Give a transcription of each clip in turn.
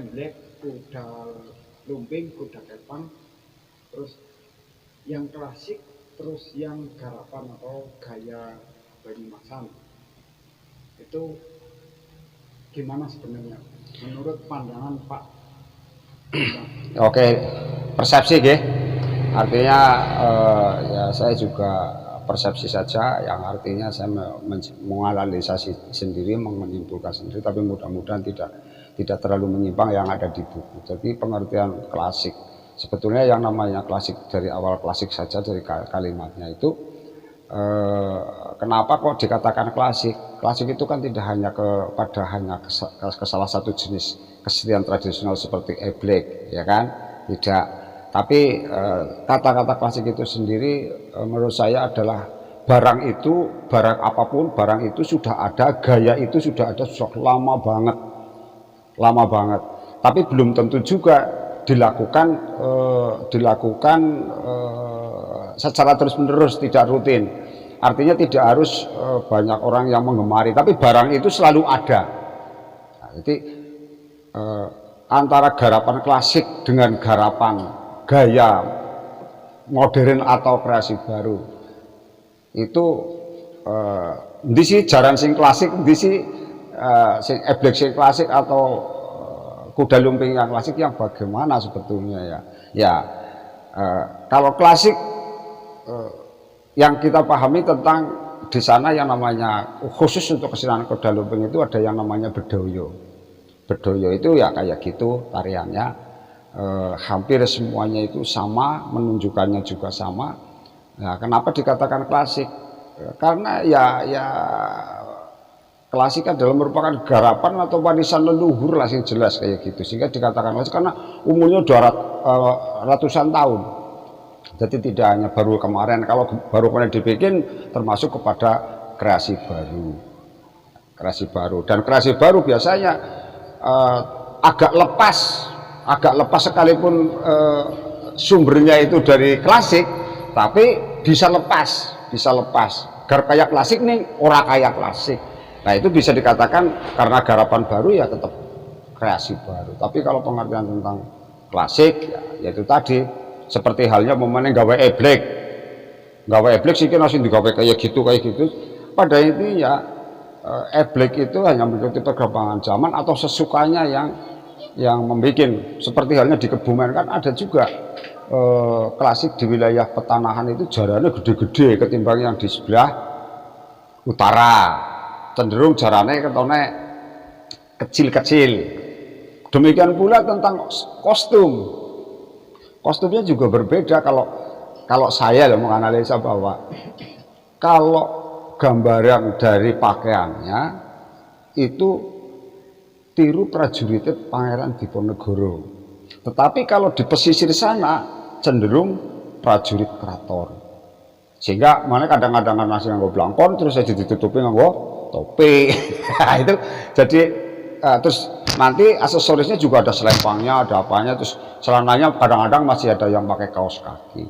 Emblek, kuda lumping, kuda kepang, terus yang klasik, terus yang garapan atau gaya Banyumasan. Itu gimana sebenarnya menurut pandangan Pak? Oke, persepsi nggih. Artinya ya saya juga persepsi saja, yang artinya saya menganalisasi sendiri, menyimpulkan sendiri, tapi mudah-mudahan tidak terlalu menyimpang yang ada di buku. Jadi pengertian klasik, sebetulnya yang namanya klasik dari awal klasik saja dari kalimatnya itu, kenapa kok dikatakan klasik? Klasik itu kan tidak hanya kepada ke salah satu jenis kesenian tradisional seperti eblek, ya kan? Tidak. Tapi kata-kata klasik itu sendiri menurut saya adalah barang itu, barang apapun, barang itu sudah ada, gaya itu sudah ada, sudah lama banget. Tapi belum tentu juga dilakukan secara terus-menerus, tidak rutin. Artinya tidak harus banyak orang yang menggemari, tapi barang itu selalu ada. Nah, jadi antara garapan klasik dengan garapan gaya modern atau kreasi baru itu di sih jaran sing klasik, di sih sing eblek sing klasik atau kuda lumping yang klasik yang bagaimana sebetulnya ya kalau klasik yang kita pahami tentang di sana yang namanya khusus untuk kesenian kuda lumping itu ada yang namanya bedoyo itu ya kayak gitu tariannya. Hampir semuanya itu sama, menunjukkannya juga sama. Nah, kenapa dikatakan klasik? Karena ya klasik adalah merupakan garapan atau warisan leluhur lah yang jelas kayak gitu, sehingga dikatakan klasik karena umurnya udah ratusan tahun. Jadi tidak hanya baru kemarin, kalau baru kemarin dibikin termasuk kepada kreasi baru. Dan kreasi baru biasanya agak lepas sekalipun sumbernya itu dari klasik, tapi bisa lepas gar kayak klasik nih ora kayak klasik. Nah itu bisa dikatakan karena garapan baru ya tetap kreasi baru. Tapi kalau pengertian tentang klasik ya itu tadi seperti halnya momennya gawe eblek sih kan langsung digawe kayak gitu pada intinya eblek itu hanya mengikuti perkembangan zaman atau sesukanya yang membuat. Seperti halnya di Kebumen kan ada juga klasik di wilayah petanahan itu jarannya gede-gede ketimbang yang di sebelah utara, cenderung jarannya ketone kecil-kecil. Demikian pula tentang kostumnya juga berbeda. Kalau saya menganalisa bahwa kalau gambaran dari pakaiannya itu tiru prajurit Pangeran Diponegoro, tetapi kalau di pesisir sana cenderung prajurit keraton, sehingga mana kadang-kadang masih nganggo blangkon terus saya ditutupi nganggo topi. Nah, itu jadi terus nanti aksesorisnya juga ada selempangnya, ada apanya, terus celananya kadang-kadang masih ada yang pakai kaos kaki.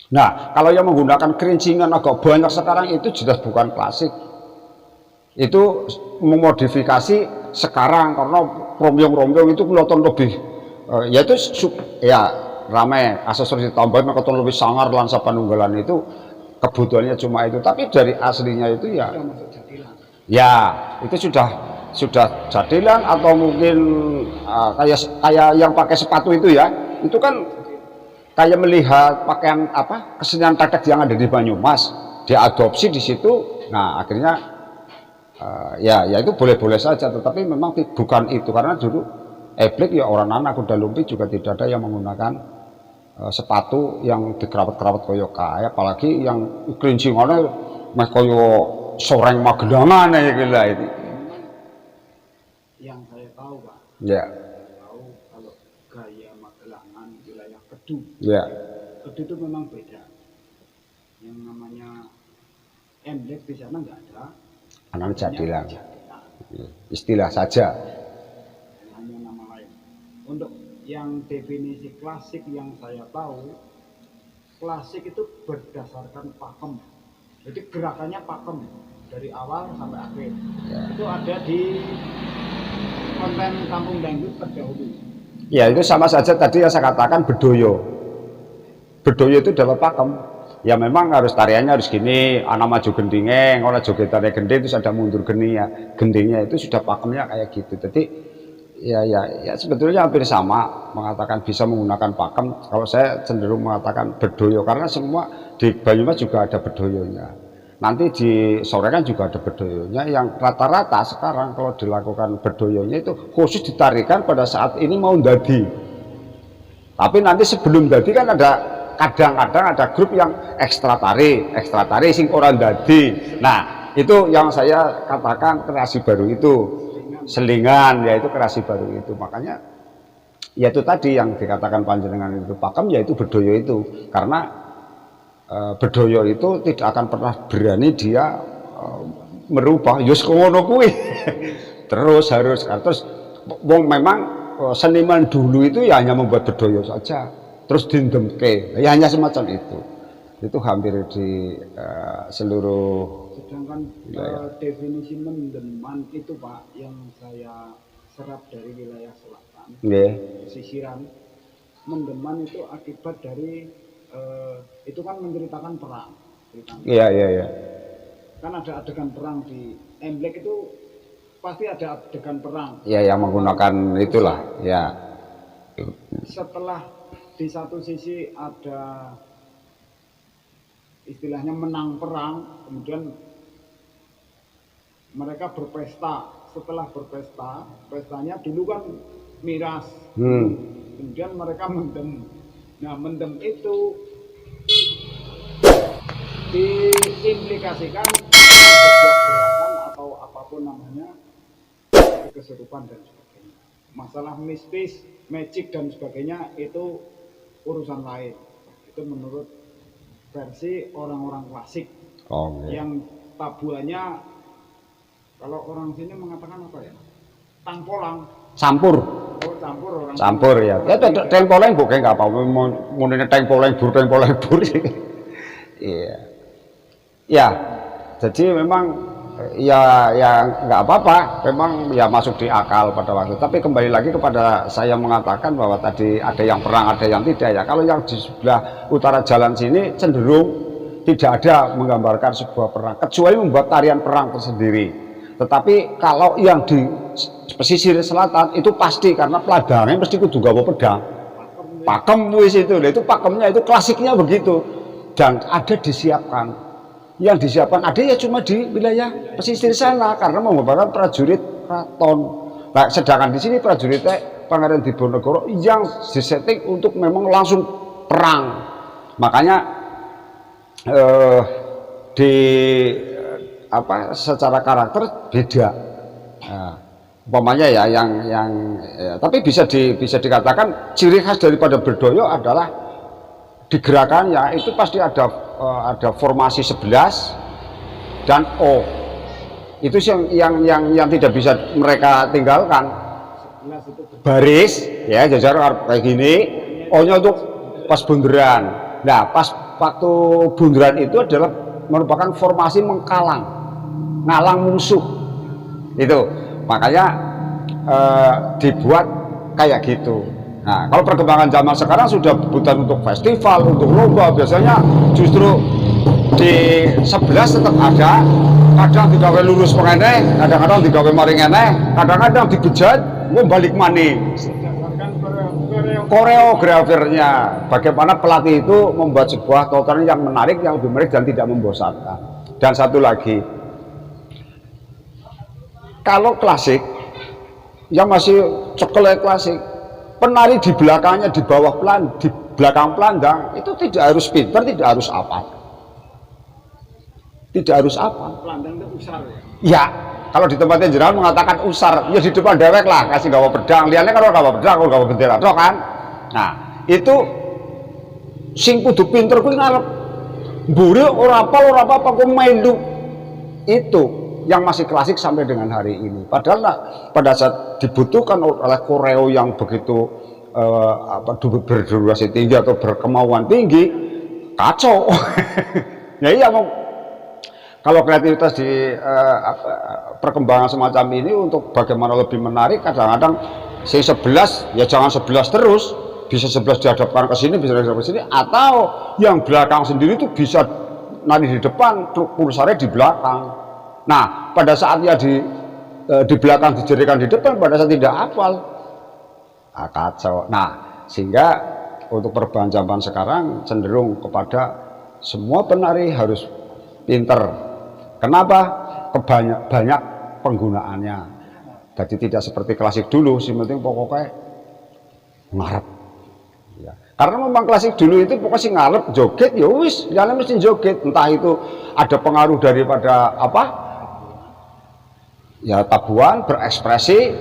Nah kalau yang menggunakan kerincingan agak banyak sekarang itu jelas bukan klasik, itu memodifikasi sekarang karena rombyong-rombyong itu kelihatan lebih ya itu ya ramai aksesoris ditambahin kelihatan lebih sangar lansa panunggalan itu kebutuhannya cuma itu, tapi dari aslinya itu ya itu sudah jadilan atau mungkin kayak yang pakai sepatu itu ya, itu kan kayak melihat pakaian kesenian tetek yang ada di Banyumas diadopsi di situ. Nah akhirnya ya itu boleh-boleh saja, tetapi memang bukan itu, karena dulu eblek ya orang anak kuda lumping juga tidak ada yang menggunakan sepatu yang dikerawat-kerawat koyo kae, apalagi yang kerincingannya meh koyo soreng Magelangan ya gila itu. Yang saya tahu Pak, ya tahu kalau gaya Magelangan wilayah Kedu, ya Kedu itu memang beda. Yang namanya emblek di sana nggak ada, anak jadilan istilah saja, hanya nama lain. Untuk yang definisi klasik yang saya tahu, klasik itu berdasarkan pakem, jadi gerakannya pakem dari awal sampai akhir. Itu ada di konten kampung dangdut terdahulu. Ya itu sama saja tadi yang saya katakan bedoyo. Bedoyo itu adalah pakem. Ya memang harus tariannya harus gini, anak maju gendingeng, orang jogetannya gending itu ada mundur geni ya. Gendingnya itu sudah pakemnya kayak gitu. Jadi ya sebetulnya hampir sama mengatakan bisa menggunakan pakem. Kalau saya cenderung mengatakan bedoyo karena semua di Banyumas juga ada bedoyonya. Nanti di sore kan juga ada bedoyonya yang rata-rata sekarang kalau dilakukan bedoyonya itu khusus ditarikan pada saat ini mau dadi. Tapi nanti sebelum dadi kan ada kadang-kadang ada grup yang ekstra tari sing orang dadi. Nah, itu yang saya katakan kreasi baru itu. Selingan yaitu kreasi baru itu. Makanya yaitu tadi yang dikatakan panjenengan itu pakem yaitu bedoyo itu. Karena bedoyo itu tidak akan pernah berani dia merubah yus ngono kuwi. Terus wong memang seniman dulu itu ya hanya membuat bedoyo saja terus dindemke ya hanya semacam itu hampir di seluruh. Sedangkan definisi mendeman itu Pak yang saya serap dari wilayah selatan pesisiran, mendeman itu akibat dari itu kan menceritakan perang. Iya. Kan ada adegan perang di Emblek itu pasti ada adegan perang. Iya yang menggunakan itulah ya. Setelah di satu sisi ada istilahnya menang perang, kemudian mereka berpesta. Setelah berpesta, pestanya dulu kan miras, kemudian mereka mendem. Nah, mendem itu diimplikasikan sebuah gerakan atau apapun namanya, kesurupan dan sebagainya. Masalah mistis, magic dan sebagainya itu urusan lain. Itu menurut versi orang-orang klasik. Yang tabuannya kalau orang sini mengatakan apa ya? Tangpolang. Campur. Campur ya. Ya tengpoleng bukan enggak apa-apa. Munine tengpoleng bur. Iya. Ya. Jadi memang ya enggak apa-apa. Memang ya masuk di akal pada waktu. Tapi kembali lagi kepada saya mengatakan bahwa tadi ada yang perang, ada yang tidak ya. Kalau yang di sebelah utara jalan sini cenderung tidak ada menggambarkan sebuah perang kecuali membuat tarian perang tersendiri. Tetapi kalau yang di pesisir selatan itu pasti karena peladangnya mesti kudu gawa pedang. Pakem wis itu. Itu pakemnya itu klasiknya begitu. Dan ada disiapkan. Yang disiapkan ada ya cuma di wilayah pesisir sana karena menggambarkan prajurit keraton. Nah, sedangkan di sini prajuritnya Pangeran Diponegoro yang disetting untuk memang langsung perang. Makanya secara karakter beda. Nah, umpamanya ya tapi bisa dikatakan ciri khas daripada bedoyo adalah di gerakannya itu pasti ada formasi 11 dan O. Itu yang tidak bisa mereka tinggalkan. Baris ya jajar kayak gini, O-nya untuk pas bunderan. Nah, pas waktu bunderan itu adalah merupakan formasi ngalang musuh. Itu makanya dibuat kayak gitu. Nah, kalau perkembangan zaman sekarang sudah bukan untuk festival, untuk lomba, biasanya justru di 11 tetap ada, kadang digawe lurus pengeneh, kadang-kadang digawe maring eneh, kadang-kadang dibejat, balik mani. Koreografernya, bagaimana pelatih itu membuat sebuah tontonan yang menarik, yang lebih menarik dan tidak membosankan. Dan satu lagi, kalau klasik yang masih cekel klasik, penari di belakangnya di belakang pelandang itu tidak harus pintar, tidak harus apa. Pelandang itu usar ya. Ya, kalau di tempatnya jenengan mengatakan usar, ya di depan dewek lah kasih gawa pedang. Lihatnya kalau gawa pedang, kalau gawa bendera, toh kan? Nah, itu sing kudu pinter kuwi ngarep mburi ora apa-apa kok melu. Itu yang masih klasik sampai dengan hari ini. Padahal pada saat dibutuhkan oleh koreo yang begitu berdurasi tinggi atau berkemauan tinggi, kacau. Ya iya, Kalau kreativitas di perkembangan semacam ini untuk bagaimana lebih menarik, kadang-kadang si 11 ya jangan 11 terus, bisa 11 dihadapkan ke sini, bisa dihadapkan ke sini, atau yang belakang sendiri itu bisa nari di depan, kursarnya di belakang. Nah, pada saatnya di belakang dijadikan di depan, pada saat tidak hafal, kacau. Nah, sehingga untuk perubahan zaman sekarang cenderung kepada semua penari harus pinter. Kenapa? Banyak penggunaannya. Jadi tidak seperti klasik dulu, sih penting pokoknya ngarep. Ya. Karena memang klasik dulu itu pokoknya sih ngarep joget, ya wis, jalan mesti joget. Entah itu ada pengaruh daripada apa? Ya tabuhan, berekspresi,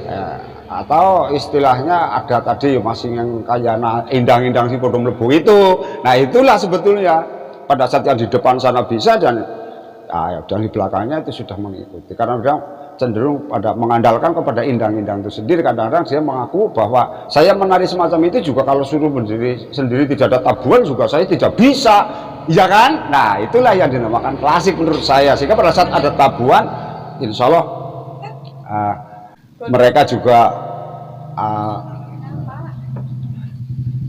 atau istilahnya ada tadi masih yang kayak indang-indang si podo mlebu itu. Nah itulah sebetulnya pada saat yang di depan sana bisa dan dan di belakangnya itu sudah mengikuti. Karena dia cenderung pada mengandalkan kepada indang-indang itu sendiri. Kadang-kadang dia mengaku bahwa saya menari semacam itu juga kalau suruh berdiri sendiri tidak ada tabuhan juga saya tidak bisa, ya kan? Nah itulah yang dinamakan klasik menurut saya. Sehingga pada saat ada tabuhan, insya Allah mereka juga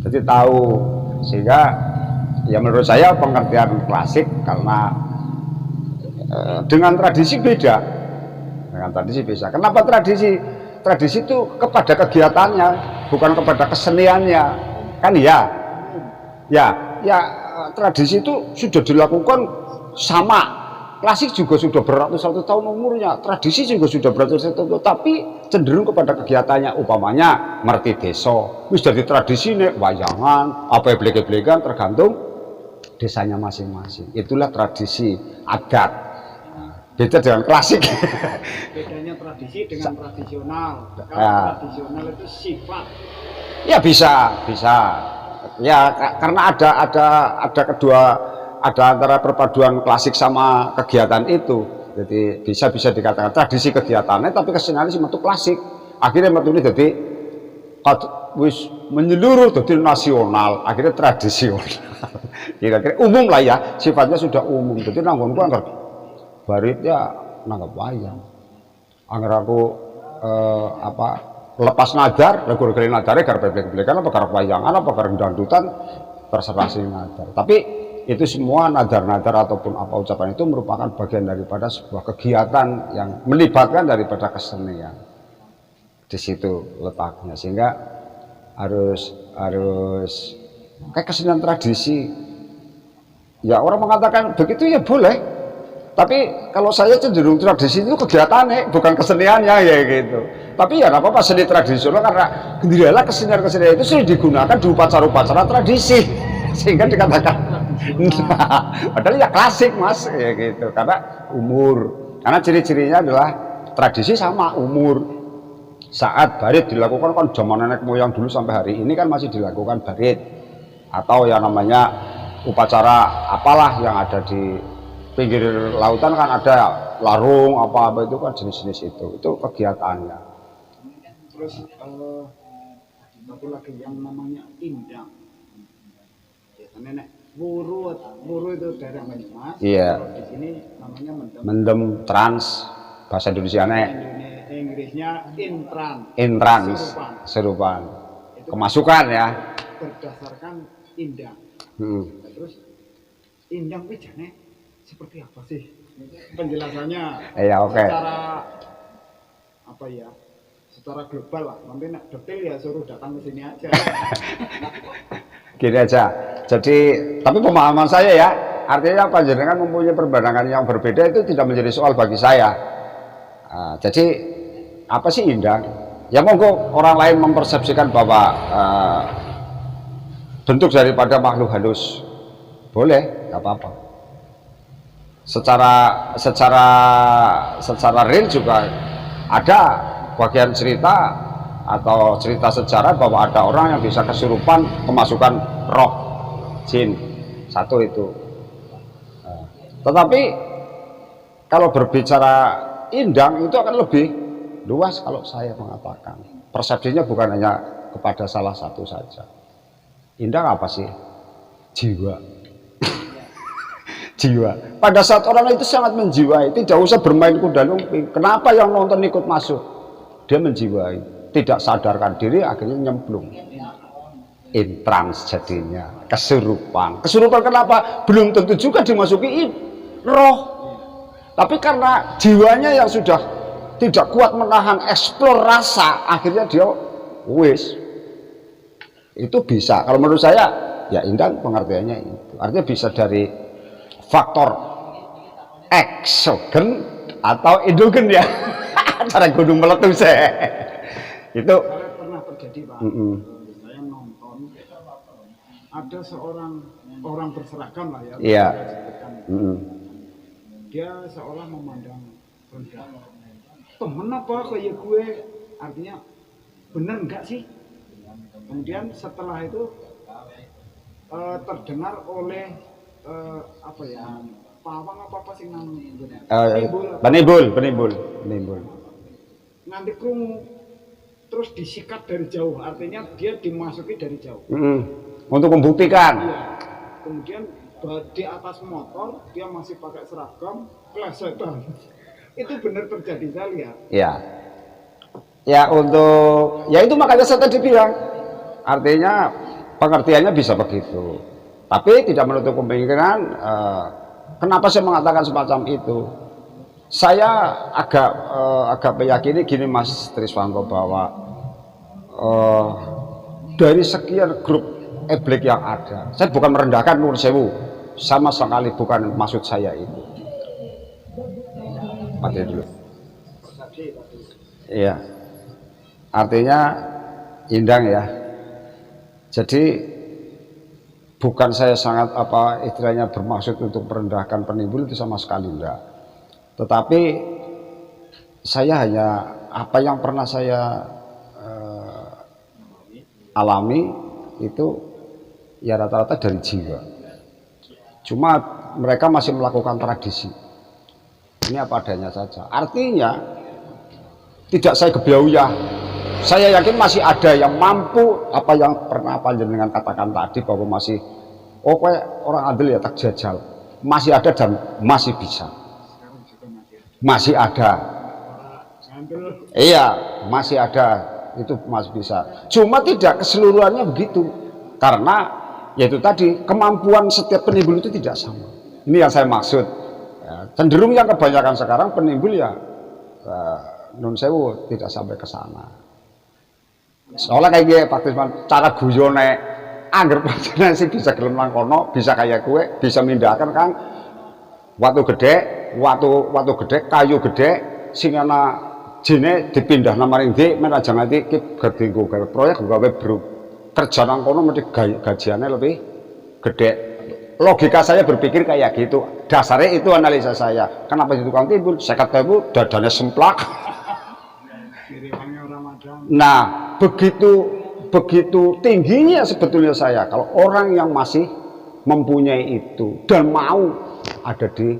jadi tahu. Sehingga ya menurut saya pengertian klasik karena dengan tradisi beda. Dengan tradisi bisa. Kenapa tradisi? Tradisi itu kepada kegiatannya, bukan kepada keseniannya. Kan ya. Tradisi itu sudah dilakukan sama. Klasik juga sudah beratus-ratus tahun umurnya. Tradisi juga sudah beratus-ratus tahun, tapi cenderung kepada kegiatannya. Umpamanya merti desa, wis jadi tradisi nek wayangan, apa blek-blekan tergantung desanya masing-masing. Itulah tradisi adat. Beda dengan klasik. Bedanya tradisi dengan tradisional. Kalau tradisional itu sifat. Ya bisa. Ya karena ada kedua, ada antara perpaduan klasik sama kegiatan itu. Jadi bisa dikatakan tradisi kegiatannya, tapi keseniannya sih metu klasik. Akhirnya metu ini jadi wis menyeluruh jadi nasional. Akhirnya tradisional. Kira-kira umum lah ya, sifatnya sudah umum. Jadi nanggonku anggar barit ya nanggap wayang. Angger aku lepas nadar, lagu regeri nadare garep blek-blekan apa garep wayangan apa garep dangdutan terserah sing nadar. Tapi itu semua nadar-nadar ataupun apa ucapan itu merupakan bagian daripada sebuah kegiatan yang melibatkan daripada kesenian. Di situ letaknya, sehingga harus kayak kesenian tradisi. Ya orang mengatakan begitu ya boleh. Tapi kalau saya cenderung tradisi itu kegiatannya, bukan keseniannya ya gitu. Tapi ya nggak apa-apa seni tradisional karena gendera kesenian itu sering digunakan di upacara-upacara tradisi, sehingga dikatakan. Padahal ya klasik mas, ya gitu. Karena umur, karena ciri-cirinya adalah tradisi sama umur. Saat barit dilakukan kan zaman nenek moyang dulu sampai hari ini kan masih dilakukan barit, atau yang namanya upacara apalah yang ada di pinggir lautan kan ada larung apa itu kan jenis-jenis itu kegiatannya. Terus satu lagi yang namanya indang. Biasanya nek wuru itu daerah Banyumas. Iya. Di sini namanya mendem trans bahasa Indonesianya. Inggrisnya intran. Serupan. Kemasukan ya. Berdasarkan indang. Terus indang pijane seperti apa sih penjelasannya? Iya, oke. Secara global lah. Nanti nak detail ya suruh datang ke sini aja. Gini aja. Jadi, tapi pemahaman saya ya, artinya panjenengan mempunyai perbandingan yang berbeda itu tidak menjadi soal bagi saya. Jadi, apa sih indang? Ya monggo orang lain mempersepsikan bahwa bentuk daripada makhluk halus, boleh, nggak apa-apa. Secara real juga ada bagian cerita atau cerita sejarah bahwa ada orang yang bisa kesurupan kemasukan roh jin, satu itu. Tetapi kalau berbicara indang itu akan lebih luas kalau saya mengatakan. Persepsinya bukan hanya kepada salah satu saja. Indang apa sih? Jiwa. Jiwa. Pada saat orang itu sangat menjiwai, tidak usah bermain kuda lumping. Kenapa yang nonton ikut masuk? Dia menjiwai, tidak sadarkan diri, akhirnya nyemplung. Intrans jadinya, kesurupan. Kesurupan kenapa? Belum tentu juga dimasuki roh. Tapi karena jiwanya yang sudah tidak kuat menahan eksplor rasa, akhirnya dia wis. Itu bisa. Kalau menurut saya, ya Indang pengertiannya itu. Artinya bisa dari faktor eksogen atau endogen ya. Cara gunung meletus itu Pernah terjadi Pak. Saya nonton ada seorang orang berseragam lah ya. Iya. Dia seolah memandang rendah. Temen apa kayak gue? Artinya bener enggak sih? Kemudian setelah itu terdengar oleh apa ya? Pawang apa sih namanya? Penimbul. Nanti krungu terus disikat dari jauh, artinya dia dimasuki dari jauh. Untuk membuktikan. Iya. Kemudian di atas motor dia masih pakai seragam, plesetan. Itu benar terjadi, saya lihat. Ya. Ya untuk ya itu makanya saya tadi bilang. Artinya pengertiannya bisa begitu. Tapi tidak menutup kemungkinan kenapa saya mengatakan semacam itu. Saya agak meyakini gini Mas Triswanto bahwa dari sekian grup eblek yang ada, saya bukan merendahkan Nuwun Sewu, sama sekali bukan maksud saya itu. Mati dulu. Iya. Artinya Indang ya. Jadi bukan saya sangat istilahnya bermaksud untuk merendahkan penimbul, itu sama sekali enggak. Tetapi saya hanya apa yang pernah saya alami itu ya rata-rata dari jiwa. Cuma mereka masih melakukan tradisi. Ini apa adanya saja. Artinya tidak saya gebiauyah. Saya yakin masih ada yang mampu apa yang pernah panjenengan katakan tadi bahwa masih kayak orang adil ya tak jajal. Masih ada dan masih bisa. Masih ada. Iya, masih ada. Itu masih bisa. Cuma tidak keseluruhannya begitu. Karena yaitu tadi kemampuan setiap penimbul itu tidak sama. Ini yang saya maksud. Ya, cenderung yang kebanyakan sekarang penimbul ya Nuwun Sewu tidak sampai ke sana. Soalnya kayak gini Pak Trisman, cara guyone angger panjenengan sih bisa gelem nang kono, bisa kayak gue, bisa mindahkan Kang watu gede, kayu gede, sing ana jine dipindah nang maring ndi, men aja nganti iki gede gawe proyek gawe bro. Kerja nang kono mesti gajiannya lebih gede. Logika saya berpikir kayak gitu. Dasarnya itu analisa saya. Kenapa itu tukang timbul? 50.000 dadanya semplak. Nah, begitu tingginya sebetulnya saya kalau orang yang masih mempunyai itu dan mau ada di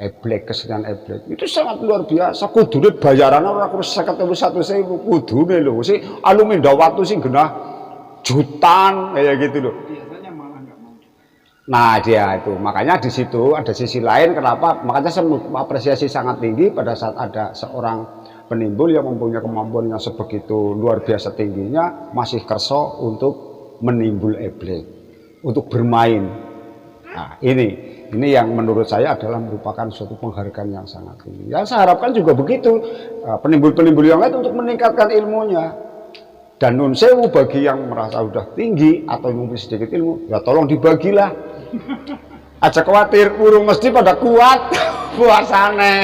eblek, kesenian eblek itu sangat luar biasa. Kudune bayarannya ora kurang 51.000 kudune lho. Si alumni watu sing genah jutaan kayak gitu loh. Biasanya malah nggak mau. Nah dia itu makanya di situ ada sisi lain kenapa makanya saya apresiasi sangat tinggi pada saat ada seorang penimbul yang mempunyai kemampuan yang sebegitu luar biasa tingginya masih kerso untuk menimbul eblek, untuk bermain. Nah ini yang menurut saya adalah merupakan suatu penghargaan yang sangat tinggi. Yang saya harapkan juga begitu penimbul-penimbul yang lain untuk meningkatkan ilmunya. Dan Nuwun Sewu bagi yang merasa sudah tinggi atau mungkin sedikit ilmu, ya tolong dibagilah. Aja khawatir, urung mesti pada kuat puasane.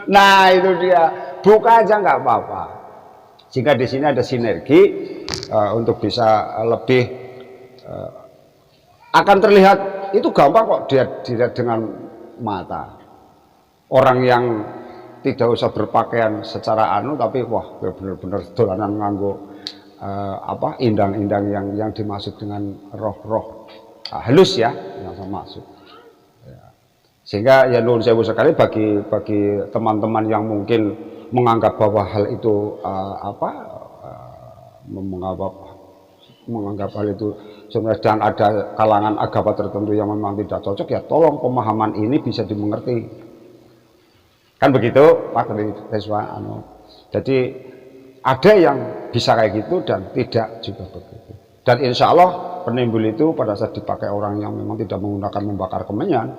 Nah itu dia, buka aja nggak apa-apa. Jika di sini ada sinergi untuk bisa lebih akan terlihat itu gampang kok dilihat dengan mata. Orang yang tidak usah berpakaian secara tapi wah benar-benar dolanan nganggo indang-indang yang dimaksud dengan roh-roh halus ya yang saya maksud. Sehingga ya Nuwun Sewu sekali bagi teman-teman yang mungkin menganggap bahwa hal itu menganggap hal itu sedang ada kalangan agama tertentu yang memang tidak cocok, ya tolong pemahaman ini bisa dimengerti. Kan begitu Pak Triswan. Jadi ada yang bisa kayak gitu dan tidak juga begitu. Dan insya Allah penimbul itu pada saat dipakai orang yang memang tidak menggunakan membakar kemenyan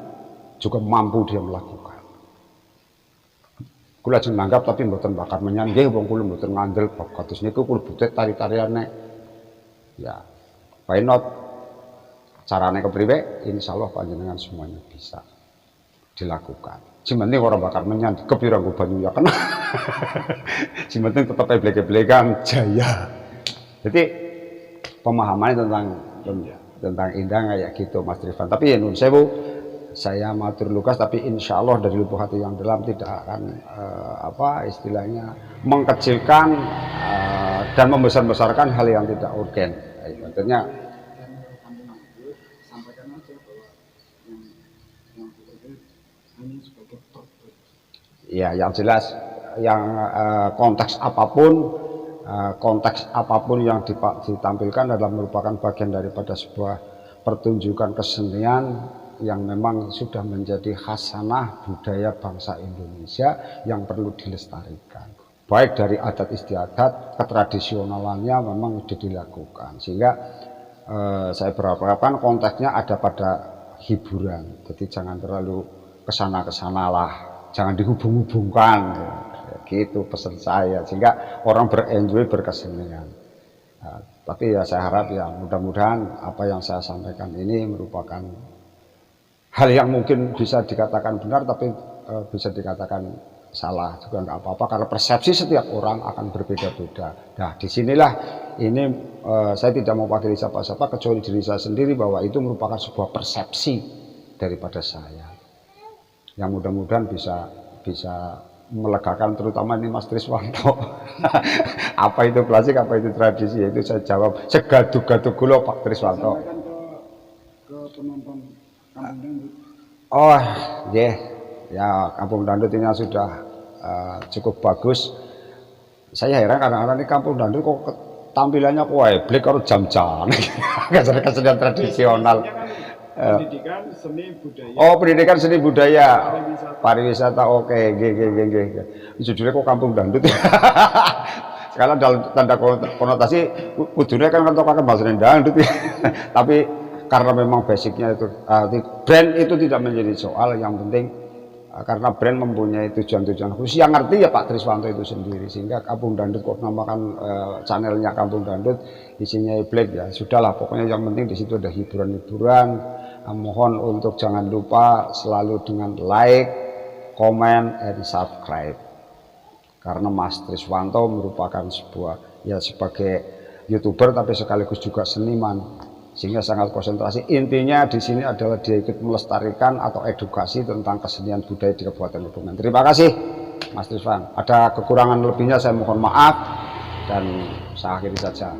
juga mampu dia melakukan. Kula lajeng nanggap tapi mboten bakar menyan nggih, wong kula mboten ngandel bab kados niku, kula butuh tari-tariane. Ya, why not? Carane kepriwe? Insyaallah panjenengan semuanya bisa dilakukan. Sing penting ora bakar menyan, kepira nggo banyu ya kena. Sing penting tetep eblek-eblekan jaya. Jadi pemahamannya tentang indang kayak gitu Mas Rifan. Tapi ya nun sewu, saya matur lugas, tapi insya Allah dari lubuk hati yang dalam tidak akan istilahnya mengkecilkan dan membesar-besarkan hal yang tidak urgen. Artinya sampaikan aja bahwa yang hanya sebagai ya yang jelas yang konteks apapun yang ditampilkan adalah merupakan bagian daripada sebuah pertunjukan kesenian yang memang sudah menjadi khasanah budaya bangsa Indonesia yang perlu dilestarikan. Baik dari adat istiadat, ketradisionalannya memang sudah dilakukan. Sehingga saya berharapkan konteksnya ada pada hiburan. Jadi jangan terlalu kesana-kesana lah, jangan dihubung-hubungkan. Gitu pesan saya, sehingga orang berenjoy berkesenian. Tapi ya saya harap ya mudah-mudahan apa yang saya sampaikan ini merupakan hal yang mungkin bisa dikatakan benar, tapi bisa dikatakan salah juga nggak apa-apa, karena persepsi setiap orang akan berbeda-beda. Nah, disinilah ini saya tidak mau wakili siapa-siapa kecuali diri saya sendiri, bahwa itu merupakan sebuah persepsi daripada saya, yang mudah-mudahan bisa melegakan, terutama ini Mas Triswanto. Apa itu klasik, apa itu tradisi, itu saya jawab segaduh-gaduh gula Pak Triswanto. Ke penonton Kampung Dangdut. Oh, ya Kampung Dangdut ini sudah cukup bagus. Saya heran kadang-kadang di Kampung Dangdut kok tampilannya kok eblek karo jam-jam. Kesenian tradisional. Pendidikan seni budaya. Oh, pendidikan seni budaya. Pariwisata. Oke, nggih. Judulnya kok Kampung Dangdut. Sekarang dalam tanda konotasi kudune kan kentokaken bahasa dangdut. Tapi karena memang basicnya itu brand itu tidak menjadi soal, yang penting karena brand mempunyai tujuan-tujuan khusus yang ngerti ya Pak Triswanto itu sendiri, sehingga Kampung Dangdut kok namakan channelnya Kampung Dangdut, isinya black ya sudahlah, pokoknya yang penting di situ ada hiburan-hiburan. Mohon untuk jangan lupa selalu dengan like, comment, and subscribe, karena Mas Triswanto merupakan sebagai YouTuber tapi sekaligus juga seniman, sehingga sangat konsentrasi. Intinya di sini adalah dia ikut melestarikan atau edukasi tentang kesenian budaya di Kabupaten Lemongan. Terima kasih Mas Triswan. Ada kekurangan lebihnya saya mohon maaf dan saya akhiri saja.